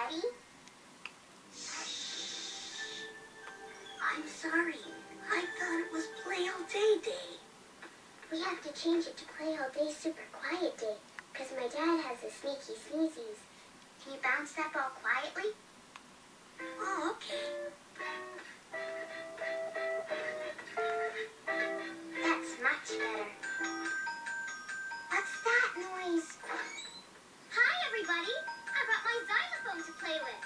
Daddy? I'm sorry. I thought it was Play All Day Day. We have to change it to Play All Day Super Quiet Day, because my dad has the sneaky sneezies. Can you bounce that ball quietly? Oh, okay. That's much better. What's that noise? Hi, everybody! I brought my xylophone to play with.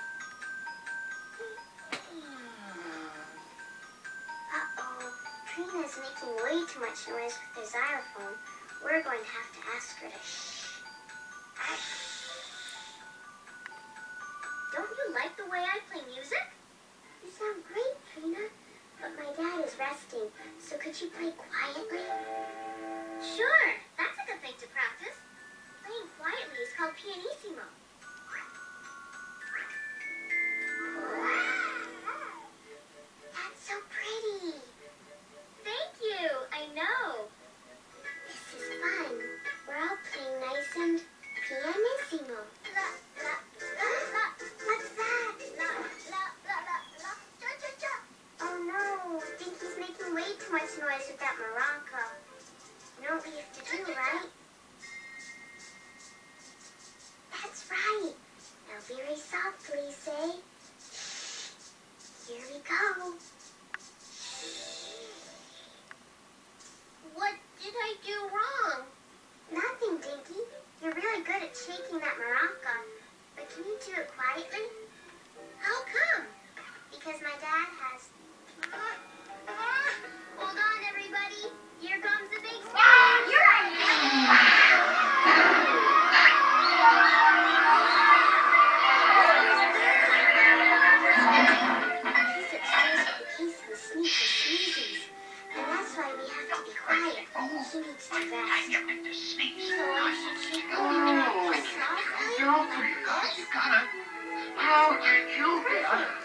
Uh-oh. Trina's making way too much noise with her xylophone. We're going to have to ask her to shh. Don't you like the way I play music? You sound great, Trina. But my dad is resting, so could you play quietly? Sure, that's a good thing to practice. Playing quietly is called pianissimo. That's so pretty. Thank you, I know. This is fun. We're all playing nice and pianissimo. What's that? Oh no, I think he's making way too much noise with that maraca. You know what we have to do, right? That's right. Now very softly say, here we go. What did I do wrong? Nothing, Dinky. You're really good at shaking that maraca. But can you do it quietly? How come? Because my dad has... Hold on, everybody. Here comes the big star. You're right. He's upstairs with the case of the sneaky sneezes. And that's why we have to be quiet. He needs to rest. You like to sneeze. So I should shake the softly. You gotta. How did you get?